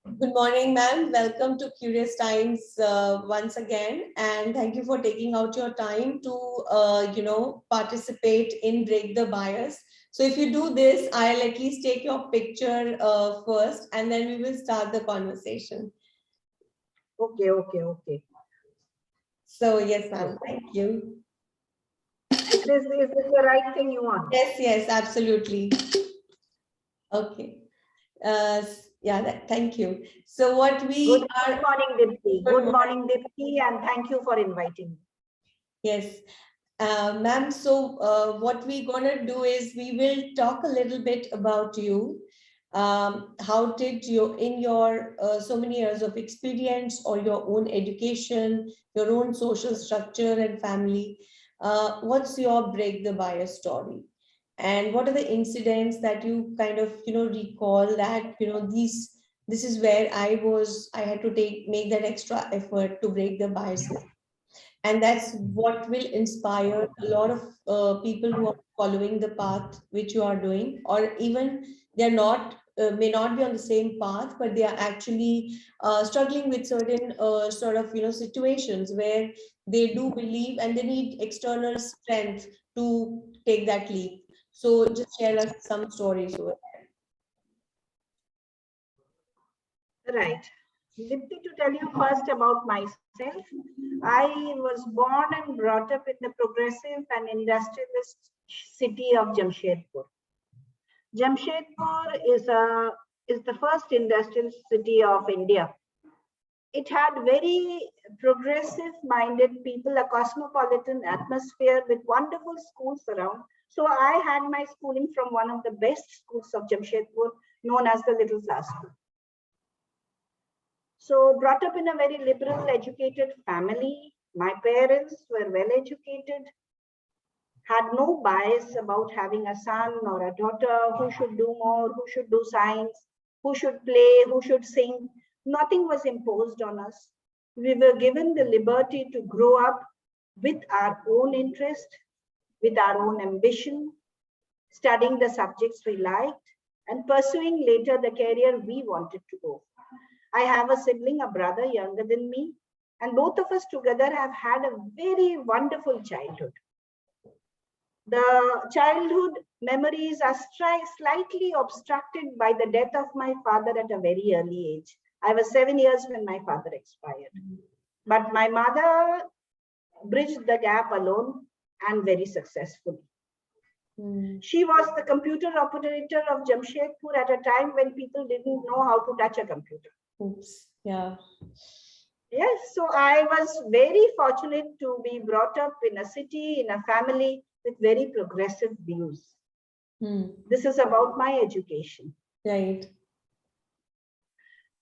Good morning, ma'am. Welcome to Curious Times once again, and thank you for taking out your time to, participate in Break the Bias. So, if you do this, I'll at least take your picture first, and then we will start the conversation. Okay. So, yes, ma'am. Thank you. Is this the right thing you want? Yes, absolutely. Okay. Thank you. So, what we Good are. morning, Dipti. Good Good morning. morning, Dipti, and thank you for inviting me. Yes. Ma'am, so what we're gonna do is we will talk a little bit about you. How did you, in your so many years of experience or your own education, your own social structure and family, what's your break the bias story? And what are the incidents that you kind of, recall that, this is where I had to make that extra effort to break the biases, and that's what will inspire a lot of people who are following the path which you are doing, or even they're not may not be on the same path, but they are actually struggling with certain sort of situations where they do believe and they need external strength to take that leap. So just share us some stories over Right. Dipti, to tell you first about myself, I was born and brought up in the progressive and industrialist city of Jamshedpur. Jamshedpur is the first industrial city of India. It had very progressive minded people, a cosmopolitan atmosphere with wonderful schools around. So I had my schooling from one of the best schools of Jamshedpur, known as the Little Flower School. So brought up in a very liberal educated family. My parents were well educated, had no bias about having a son or a daughter who should do more, who should do science, who should play, who should sing. Nothing was imposed on us. We were given the liberty to grow up with our own interest, with our own ambition, studying the subjects we liked, and pursuing later the career we wanted to go. I have a sibling, a brother younger than me, and both of us together have had a very wonderful childhood. The childhood memories are slightly obstructed by the death of my father at a very early age. I was 7 years when my father expired. But my mother bridged the gap alone and very successfully. She was the computer operator of Jamshedpur at a time when people didn't know how to touch a computer. Oops. Yeah. Yes, so I was very fortunate to be brought up in a city, in a family with very progressive views. This is about my education. Right.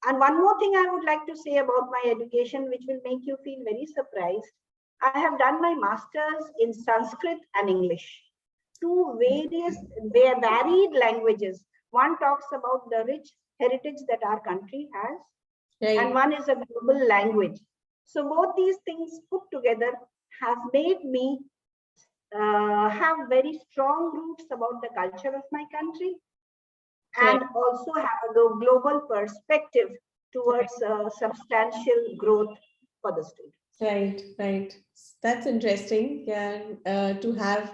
And one more thing I would like to say about my education, which will make you feel very surprised. I have done my master's in Sanskrit and English, two varied languages. One talks about the rich heritage that our country has, Right. and one is a global language. So both these things put together have made me have very strong roots about the culture of my country, and also have a global perspective towards substantial growth for the students. Right. That's interesting. Yeah, to have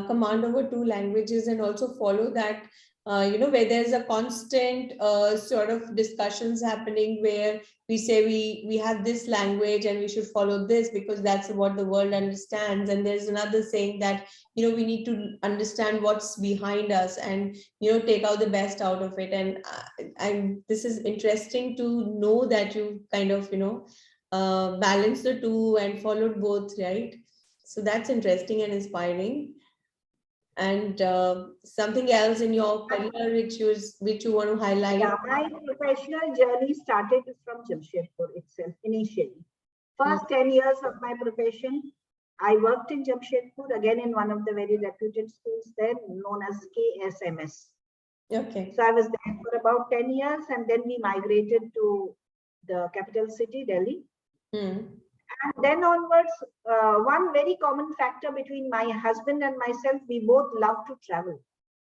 command over two languages and also follow that, where there's a constant sort of discussions happening where we say we have this language and we should follow this because that's what the world understands. And there's another saying that, we need to understand what's behind us and, take out the best out of it. And this is interesting to know that you kind of, balance the two and followed both, right? So that's interesting and inspiring. And something else in your career which you want to highlight? Yeah, my professional journey started from Jamshedpur itself initially. First 10 years of my profession, I worked in Jamshedpur, again in one of the very reputed schools there, known as KSMS. Okay. So I was there for about 10 years, and then we migrated to the capital city, Delhi. And then onwards, one very common factor between my husband and myself, we both love to travel.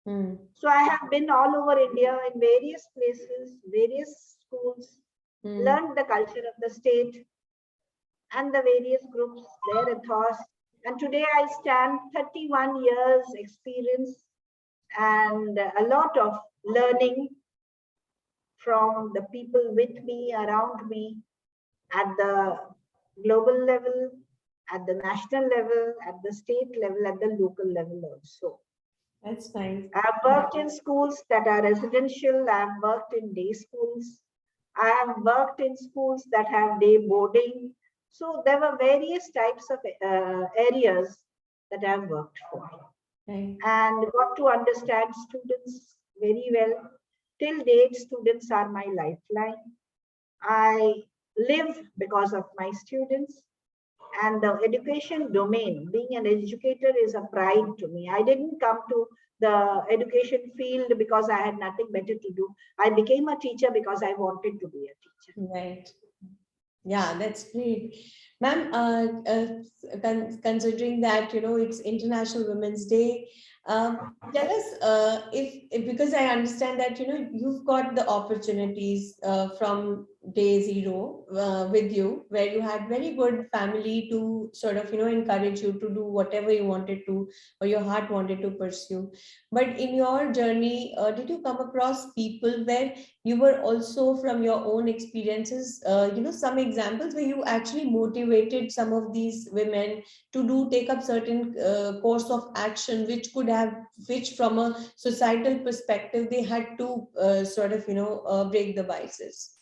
So I have been all over India in various places, various schools, learned the culture of the state and the various groups, their ethos. And today I stand 31 years experience and a lot of learning from the people with me, around me, at the global level, at the national level, at the state level, at the local level also. That's nice. I've worked in schools that are residential. I've worked in day schools. I have worked in schools that have day boarding. So there were various types of areas that I've worked for. Right. And got to understand students very well. Till date, students are my lifeline. I live because of my students. And the education domain, being an educator is a pride to me. I didn't come to the education field because I had nothing better to do. I became a teacher because I wanted to be a teacher. Right. Yeah, that's great. Ma'am, considering that, it's International Women's Day, tell us if, because I understand that, you've got the opportunities from day zero with you, where you had very good family to sort of, encourage you to do whatever you wanted to, or your heart wanted to pursue. But in your journey, did you come across people where you were also, from your own experiences, some examples where you actually motivated some of these women to take up certain course of action, which from a societal perspective they had to sort of break the vices?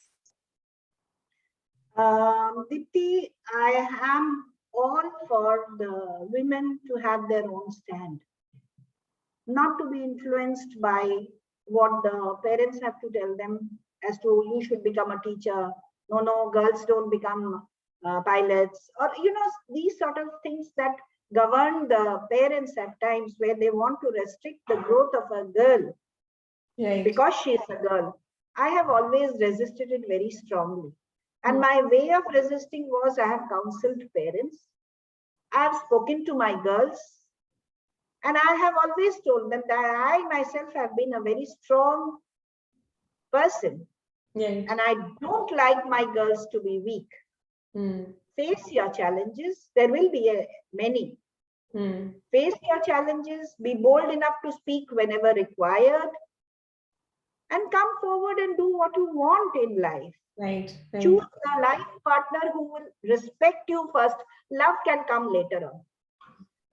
Dipti, I am all for the women to have their own stand, not to be influenced by what the parents have to tell them as to you should become a teacher. No, girls don't become pilots, or these sort of things that govern the parents at times, where they want to restrict the growth of a girl Right. because she is a girl. I have always resisted it very strongly. And my way of resisting was I have counseled parents, I have spoken to my girls, and I have always told them that I myself have been a very strong person. Right. And I don't like my girls to be weak. Face your challenges. There will be many. Face your challenges. Be bold enough to speak whenever required. And come forward and do what you want in life. Right. Choose a life partner who will respect you first. Love can come later on.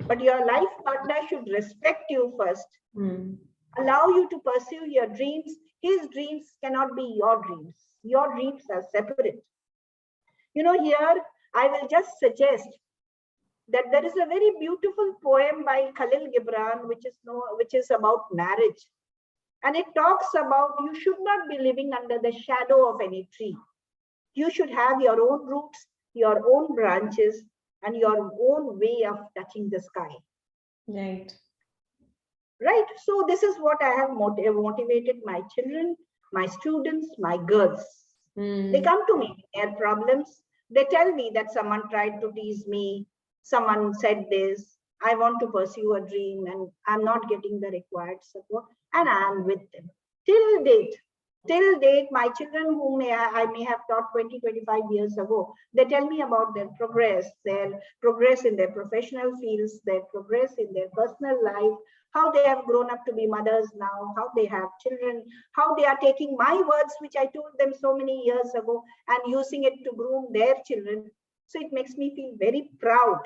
But your life partner should respect you first. Allow you to pursue your dreams. His dreams cannot be your dreams. Your dreams are separate. Here I will just suggest that there is a very beautiful poem by Khalil Gibran, which is about marriage. And it talks about you should not be living under the shadow of any tree. You should have your own roots, your own branches, and your own way of touching the sky. Right. Right. So this is what I have motivated my children, my students, my girls. They come to me with their problems. They tell me that someone tried to tease me. Someone said this. I want to pursue a dream and I'm not getting the required support. And I am with them. Till date, my children whom I may have taught 20, 25 years ago, they tell me about their progress in their professional fields, their progress in their personal life, how they have grown up to be mothers now, how they have children, how they are taking my words, which I told them so many years ago, and using it to groom their children. So it makes me feel very proud.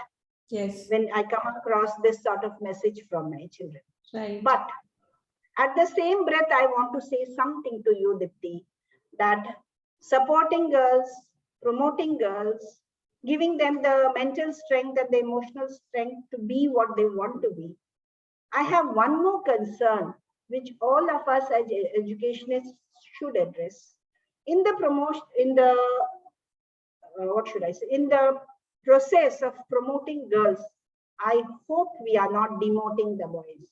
Yes. When I come across this sort of message from my children. Right. But at the same breath, I want to say something to you, Dipti, that supporting girls, promoting girls, giving them the mental strength and the emotional strength to be what they want to be. I have one more concern, which all of us as educationists should address. In the promotion, in the, what should I say, in the process of promoting girls, I hope we are not demoting the boys.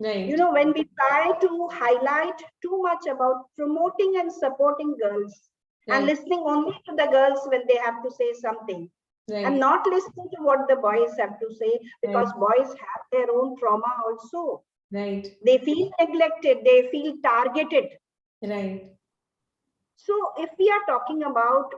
Right. When we try to highlight too much about promoting and supporting girls and listening only to the girls when they have to say something, and not listening to what the boys have to say, because boys have their own trauma also. Right. They feel neglected, they feel targeted. Right. So if we are talking about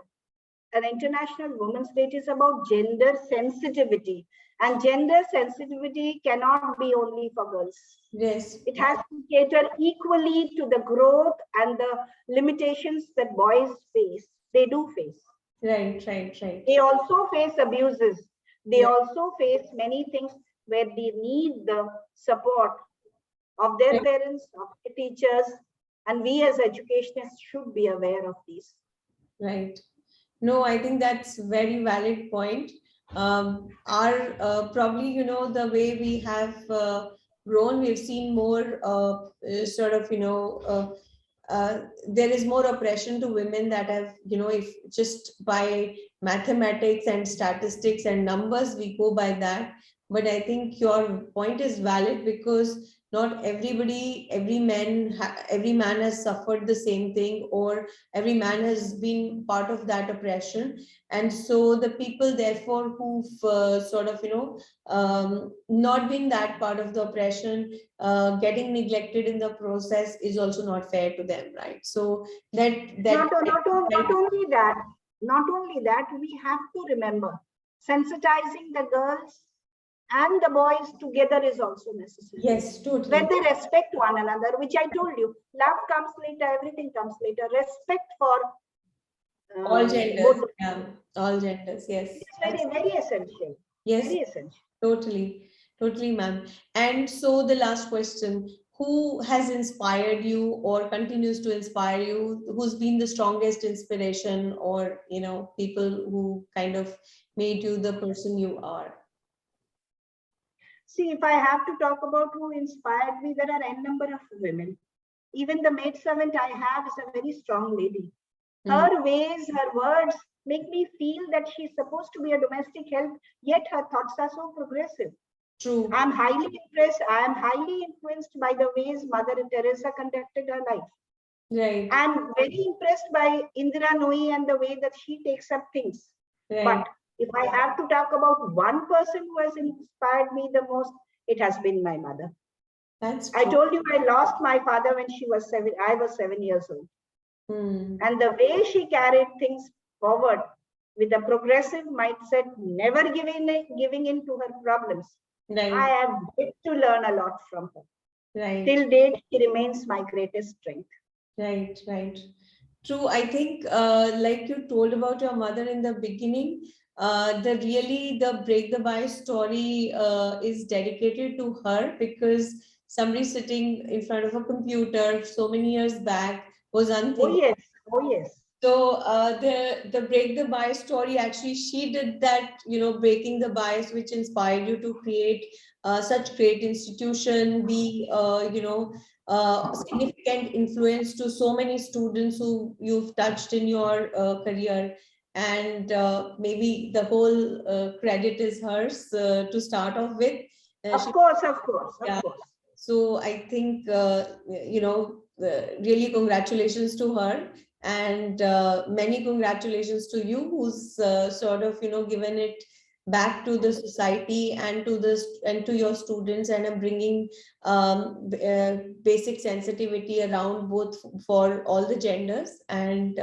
an International Women's Day, it is about gender sensitivity. And gender sensitivity cannot be only for girls. Yes. It has to cater equally to the growth and the limitations that boys face. They do face. Right, right, right. They also face abuses. They Yeah. also face many things where they need the support of their Right. parents, of their teachers, and we as educationists should be aware of these. Right. No, I think that's very valid point. Our probably, you know, the way we have grown, we've seen more sort of, you know, there is more oppression to women that have, you know, if just by mathematics and statistics and numbers, we go by that. But I think your point is valid, because not everybody, every man has suffered the same thing, or every man has been part of that oppression. And so the people, therefore, who've sort of, you know, not been that part of the oppression, getting neglected in the process, is also not fair to them, right? So Not only that, we have to remember sensitizing the girls and the boys together is also necessary. Yes, totally. When they respect one another, which I told you, love comes later, everything comes later. Respect for all genders, yeah, all genders, yes. It's very, very essential. Yes, very essential. Totally, ma'am. And so the last question: who has inspired you or continues to inspire you? Who's been the strongest inspiration, or, you know, people who kind of made you the person you are? See, if I have to talk about who inspired me, there are n number of women. Even the maid servant I have is a very strong lady. Her ways, her words make me feel that she's supposed to be a domestic help, yet her thoughts are so progressive. True. I'm highly impressed. I am highly influenced by the ways Mother Teresa conducted her life. Right. I'm very impressed by Indira Nooyi and the way that she takes up things. Right. But if I have to talk about one person who has inspired me the most, it has been my mother. That's true. I told you I lost my father when she was 7. I was 7 years old. And the way she carried things forward with a progressive mindset, never giving in to her problems. Right. I have yet to learn a lot from her. Right. Till date, she remains my greatest strength. Right, right. True. I think, like you told about your mother in the beginning, the Break the Bias story is dedicated to her, because somebody sitting in front of a computer so many years back was unthinkable. Oh yes. So the Break the Bias story, actually, she did that, you know, breaking the bias, which inspired you to create such great institution, be you know, significant influence to so many students who you've touched in your career. And maybe the whole credit is hers to start off with. Of course. So I think, you know, really congratulations to her, and many congratulations to you, who's sort of, you know, given it back to the society and to this and to your students, and are bringing basic sensitivity around both for all the genders. And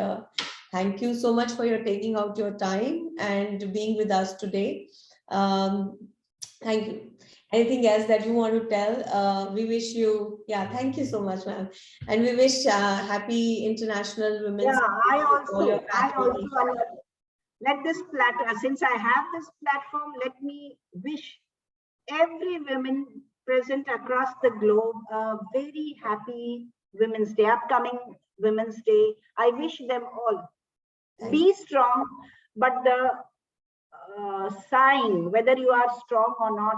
thank you so much for your taking out your time and being with us today. Thank you. Anything else that you want to tell? We wish you, yeah, thank you so much, ma'am. And we wish happy International Women's Day. I also let this platform, since I have this platform, let me wish every woman present across the globe a very happy Women's Day, upcoming Women's Day. I wish them all. Be strong, but the sign, whether you are strong or not,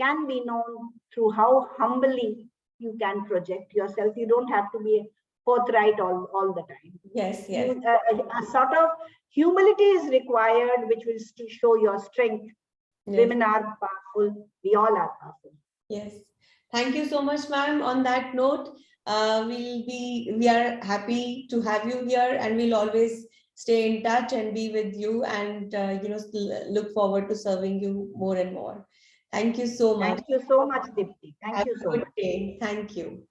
can be known through how humbly you can project yourself. You don't have to be forthright all the time. Yes. A sort of humility is required, which will show your strength. Yes. Women are powerful. We all are powerful. Yes. Thank you so much, ma'am. On that note, we are happy to have you here, and we'll always stay in touch and be with you, and look forward to serving you more and more. Thank you so much. Thank you so much, Dipti. Thank Have you a so good much. day. Thank you.